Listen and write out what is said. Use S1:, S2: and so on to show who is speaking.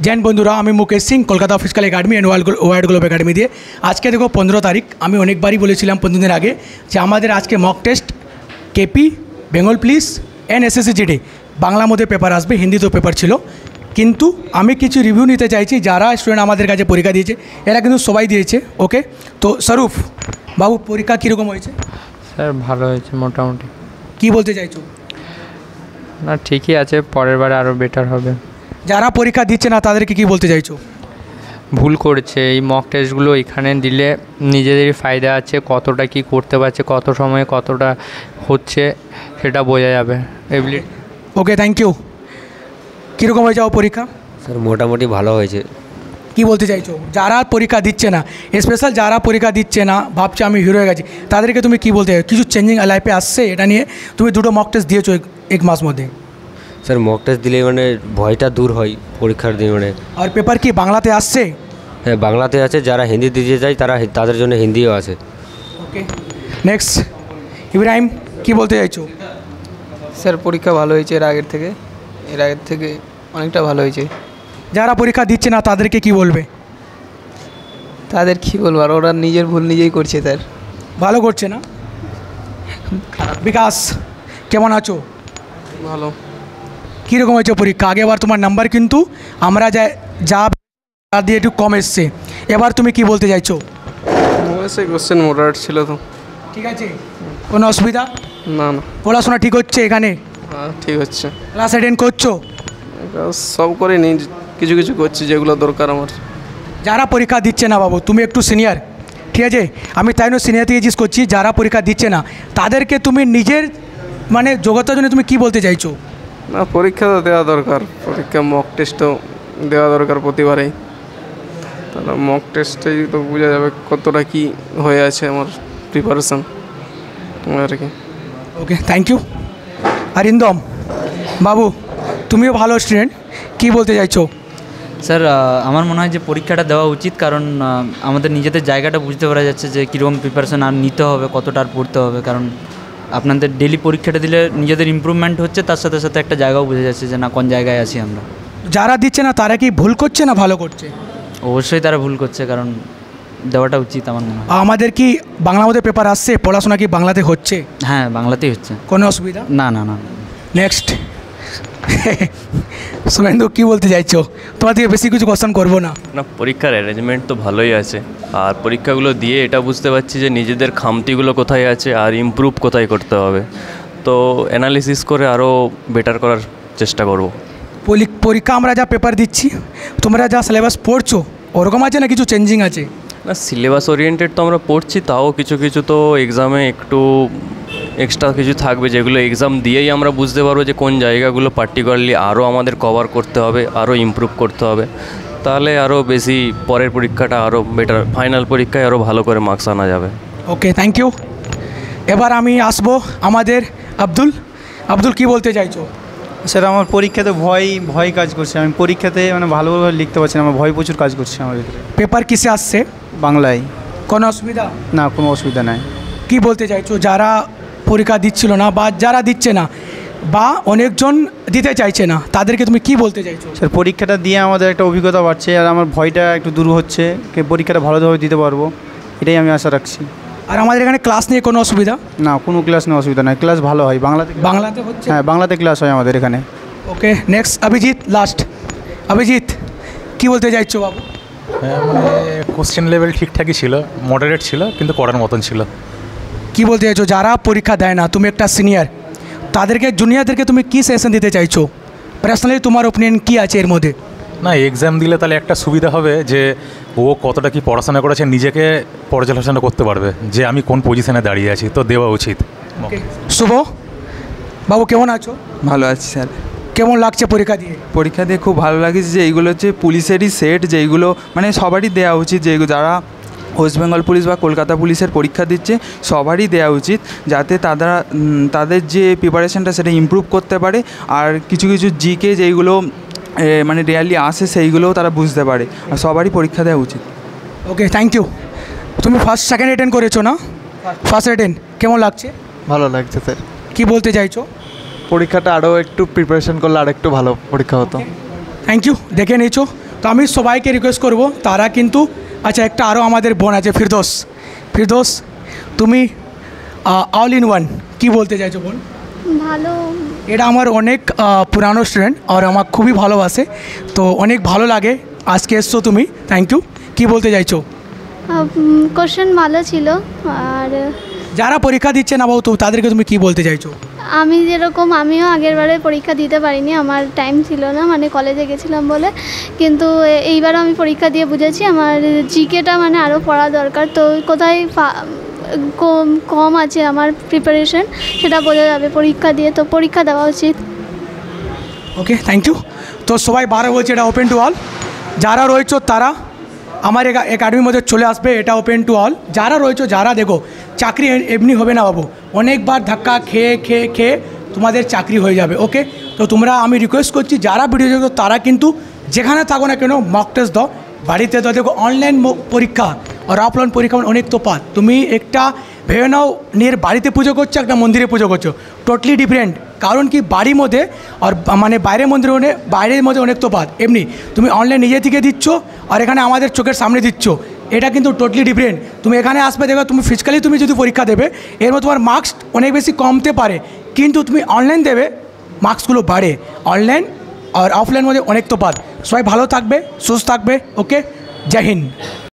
S1: जैन बंधुरा আমি Mukesh Singh Kolkata physical academy and world globe academy দিয়ে আজকে দেখো 15 তারিখ আমি অনেকবারই বলেছিলাম 15 দিন আগে যে আমাদের আজকে mock test KP Bengal police and SSC GD Bangla মধ্যে পেপার আসবে হিন্দিতেও পেপার ছিল কিন্তু আমি কিছু রিভিউ নিতে চাইছি যারা স্টুডেন্ট আমাদের কাছে পরীক্ষা দিয়েছে এরা কিন্তু সবাই দিয়েছে ওকে তো স্বরূপ বাবু পরীক্ষা কীরকম হয়েছে
S2: স্যার ভালো হয়েছে মোটামুটি
S1: কি বলতে চাইছো
S2: না ঠিকই আছে পরের বারে আরও বেটার হবে
S1: যারা পরীক্ষা দিচ্ছে না তাদেরকে কি বলতে চাইছো
S2: ভুল করছে এই মক টেস্টগুলো এখানে দিলে নিজেদেরই ফায়দা আছে কতটা কি করতে পারছে কত সময়ে কতটা হচ্ছে সেটা বোঝা যাবে এভরি
S1: ওকে থ্যাংক ইউ কীরকম হয়ে যাও পরীক্ষা
S3: স্যার মোটামুটি ভালো হয়েছে
S1: কি বলতে চাইছো যারা পরীক্ষা দিচ্ছে না স্পেশাল যারা পরীক্ষা দিচ্ছে না ভাবছে আমি হিরো হয়ে গেছি তাদেরকে তুমি কি বলতে কিছু চেঞ্জিং লাইফে আসছে এটা নিয়ে তুমি দুটো মক টেস্ট দিয়েছো এক মাস মধ্যে
S3: স্যার মক টেস্ট দিলে মানে ভয়টা দূর হয় পরীক্ষার দিন মানে
S1: আর পেপার কি বাংলাতে আসছে
S3: হ্যাঁ বাংলাতে আছে যারা হিন্দি দিতে যায় তাদের জন্য হিন্দিও আছে
S1: ওকে নেক্সট ইব্রাহিম কি বলতে চাইছো
S4: স্যার পরীক্ষা ভালো হয়েছে এর আগের থেকে অনেকটা ভালো হয়েছে
S1: যারা পরীক্ষা দিচ্ছে না তাদেরকে কি বলবে
S4: তাদের কী বলবো আর ওরা নিজের ভুল নিজেই করছে স্যার
S1: ভালো করছে না বিকাশ কেমন আছো
S4: ভালো
S1: কীরকম হয়েছে পরীক্ষা আগেবার তোমার নাম্বার কিন্তু আমরা যা দিয়ে একটু কম এসছে এবার তুমি কি বলতে চাইছো
S4: অবশ্যই কোশ্চেন মোডারেট ছিল তো
S1: ঠিক আছে কোনো অসুবিধা
S4: না না
S1: পড়াশোনা ঠিক হচ্ছে এখানে
S4: হ্যাঁ ঠিক হচ্ছে
S1: ক্লাস অ্যাটেন্ড করছো
S4: সব করে নিই কিছু কিছু করছি যেগুলো দরকার আমার
S1: যারা পরীক্ষা দিচ্ছে না বাবু তুমি একটু সিনিয়র ঠিক আছে আমি তাই নয় সিনিয়র থেকে জিজ্ঞেস করছি যারা পরীক্ষা দিচ্ছে না তাদেরকে তুমি নিজের মানে যোগ্যতার জন্য তুমি কি বলতে চাইছো
S4: না পরীক্ষা তো দেওয়া দরকার পরীক্ষা মক টেস্টও দেওয়া দরকার প্রতিবারেই তাহলে মক টেস্টেই তো বোঝা যাবে কতটা কী হয়ে আছে আমার প্রিপারেশান আর কি
S1: ওকে থ্যাংক ইউ অরিন্দম বাবু তুমিও ভালো স্টুডেন্ট কি বলতে চাইছো
S5: স্যার আমার মনে হয় যে পরীক্ষাটা দেওয়া উচিত কারণ আমাদের নিজেদের জায়গাটা বুঝতে পারা যাচ্ছে যে কীরকম প্রিপারেশান আর নিতে হবে কতটা আর পড়তে হবে কারণ আপনাদের ডেলি পরীক্ষাটা দিলে নিজেদের ইমপ্রুভমেন্ট হচ্ছে তার সাথে সাথে একটা জায়গাও বোঝা যাচ্ছে যে না কোন জায়গায় আছি আমরা
S1: যারা দিচ্ছে না তারা কি ভুল করছে না ভালো করছে
S5: অবশ্যই তারা ভুল করছে কারণ দেওয়াটা উচিত আমার মনে হয়
S1: আমাদের কি বাংলা মধ্যে পেপার আসছে পড়াশোনা কি বাংলাতে হচ্ছে
S5: হ্যাঁ বাংলাতেই হচ্ছে
S1: কোনো অসুবিধা
S5: না না না
S1: নেক্সট শুভেন্দু কী বলতে চাইছো তোমার থেকে বেশি কিছু কোশ্চেন করবো না
S6: না পরীক্ষার অ্যারেঞ্জমেন্ট তো ভালোই আছে আর পরীক্ষাগুলো দিয়ে এটা বুঝতে পারছি যে নিজেদের খামতিগুলো কোথায় আছে আর ইমপ্রুভ কোথায় করতে হবে তো অ্যানালিসিস করে আরও বেটার করার চেষ্টা করব
S1: পরীক্ষা আমরা যা পেপার দিচ্ছি তোমরা যা সিলেবাস পড়ছো ওরকম আছে না কিছু চেঞ্জিং আছে
S6: না সিলেবাস ওরিয়েন্টেড তো আমরা পড়ছি তাও কিছু কিছু তো এক্সামে একটু এক্সট্রা কিছু থাকবে যেগুলো এক্সাম দিয়েই আমরা বুঝতে পারবো যে কোন জায়গাগুলো পার্টিকুলারলি আরও আমাদের কভার করতে হবে আরও ইমপ্রুভ করতে হবে তাহলে আরও বেশি পরের পরীক্ষাটা আরও বেটার ফাইনাল পরীক্ষায় আরও ভালো করে মার্কস আনা যাবে
S1: ওকে থ্যাংক ইউ এবার আমি আসবো আমাদের আব্দুল কি বলতে চাইছো
S7: স্যার আমার পরীক্ষাতে ভয় কাজ করছে আমি পরীক্ষাতে মানে ভালোভাবে লিখতে পারছি না আমার ভয় প্রচুর কাজ করছে আমার ভিতরে
S1: পেপার কিসে আসছে
S7: বাংলায়
S1: কোনো অসুবিধা
S7: না কোনো অসুবিধা নাই
S1: কি বলতে চাইছো যারা পরীক্ষা দিচ্ছিল না বা যারা দিচ্ছে না বা অনেকজন দিতে চাইছে না তাদেরকে তুমি কি বলতে চাইছো
S7: স্যার পরীক্ষাটা দিয়ে আমাদের একটা অভিজ্ঞতা বাড়ছে আর আমার ভয়টা একটু দূর হচ্ছে পরীক্ষাটা ভালোভাবে দিতে পারবো এটাই আমি আশা রাখছি
S1: আর আমাদের এখানে ক্লাস নিয়ে কোনো অসুবিধা
S7: না কোনো ক্লাস নিয়ে অসুবিধা নাই ক্লাস ভালো হয়
S1: বাংলাতে হচ্ছে
S7: হ্যাঁ বাংলাতে ক্লাস হয় আমাদের এখানে
S1: ওকে নেক্সট অভিজিৎ কি বলতে চাইছো বাবু
S8: হ্যাঁ মানে কোশ্চেন লেভেল ঠিকঠাকই ছিল মডারেট ছিল কিন্তু করার মতন ছিল
S1: কি বলতে চাইছো যারা পরীক্ষা দেয় না তুমি একটা সিনিয়র তাদেরকে জুনিয়রদেরকে তুমি কি সাজেশন দিতে চাইছো পার্সোনালি তোমার ওপিনিয়ন কি আছে এর মধ্যে
S8: না এক্সাম দিলে তাহলে একটা সুবিধা হবে যে ও কতটা কি পড়াশোনা করেছে নিজেকে পর্যালোচনা করতে পারবে যে আমি কোন পজিশনে দাঁড়িয়ে আছি তো দেওয়া উচিত
S1: শুভ বাবু কেমন আছো
S9: ভালো আছি স্যার
S1: কেমন লাগছে
S9: পরীক্ষা দিয়ে খুব ভালো লাগছে যে এইগুলো হচ্ছে পুলিশেরই সেট যেইগুলো মানে সবারই দেওয়া উচিত যেগুলো যারা ওয়েস্ট বেঙ্গল পুলিশ বা কলকাতা পুলিশের পরীক্ষা দিচ্ছে সবারই দেওয়া উচিত যাতে তাদের যে প্রিপারেশনটা সেটা ইমপ্রুভ করতে পারে আর কিছু কিছু জিকে যেইগুলো মানে রিয়ালি আসে সেইগুলোও তারা বুঝতে পারে আর সবারই পরীক্ষা দেওয়া উচিত
S1: ওকে থ্যাংক ইউ তুমি ফার্স্ট সেকেন্ড অ্যাটেন্ড করেছো না ফার্স্ট অ্যাটেন্ড কেমন লাগছে
S10: ভালো লাগছে স্যার
S1: কি বলতে চাইছো
S10: পরীক্ষাটা আরও একটু প্রিপারেশন করলে আরেকটু ভালো পরীক্ষা হতো
S1: থ্যাংক ইউ দেখে নিয়েছো তো আমি সবাইকে রিকোয়েস্ট করব তারা কিন্তু আচ্ছা একটা আরও আমাদের বোন আছে ফিরদোস তুমি অল ইন ওয়ান কী বলতে চাইছো বোন?
S10: ভালো।
S1: এটা আমার অনেক পুরানো স্টুডেন্ট আর আমার খুবই ভালোবাসে, তো অনেক ভালো লাগে আজকে এসছো তুমি, থ্যাংক ইউ। কী বলতে চাইছো?
S10: কোশ্চেন ভালো ছিল। আর
S1: যারা পরীক্ষা দিচ্ছে না বাবু, তো তাদেরকে তুমি কী বলতে চাইছো?
S10: আমি যেরকম আমিও আগের বারে পরীক্ষা দিতে পারিনি, আমার টাইম ছিল না, মানে কলেজে গেছিলাম বলে, কিন্তু এইবারও আমি পরীক্ষা দিয়ে বুঝেছি আমার জিকেটা মানে আরও পড়া দরকার। তো কোথায় কম আছে আমার প্রিপারেশন সেটা বোঝা যাবে পরীক্ষা দিয়ে, তো পরীক্ষা দেওয়া উচিত।
S1: ওকে, থ্যাংক ইউ। তো সবাই বারো বলছে এটা ওপেন টু অল, যারা রয়েছে তারা আমার একাডেমির মধ্যে চলে আসবে, এটা ওপেন টু অল। যারা রয়েছে যারা দেখো চাকরি এমনি হবে না বাবু, অনেকবার ধাক্কা খেয়ে তোমাদের চাকরি হয়ে যাবে। ওকে, তো তোমরা আমি রিকোয়েস্ট করছি যারা ভিডিও দেখো তারা কিন্তু যেখানে থাকো না কেন মক টেস্ট দাও, বাড়িতে দাও। দেখো অনলাইন পরীক্ষা আর অফলাইন পরীক্ষা অনেক তফাৎ। তুমি একটা ভেবে নাও নিজের বাড়িতে পুজো করছো, একটা মন্দিরে পুজো করছো, টোটালি ডিফারেন্ট। কারণ কি বাড়ির মধ্যে আর মানে বাইরের মন্দিরে বাইরের মধ্যে অনেক তফাৎ। এমনি তুমি অনলাইন নিজে থেকে দিচ্ছ আর এখানে আমাদের চোখের সামনে দিচ্ছ, এটা কিন্তু টোটালি ডিফারেন্ট। তুমি এখানে আসবে দেখো, তুমি ফিজিক্যালি তুমি যদি পরীক্ষা দেবে এর মধ্যে তোমার মার্কস অনেক বেশি কমতে পারে, কিন্তু তুমি অনলাইন দেবে মার্কসগুলো বাড়ে। অনলাইন আর অফলাইন মধ্যে অনেক তফাৎ। সবাই ভালো থাকবে, সুস্থ থাকবে। ওকে, জয় হিন্দ।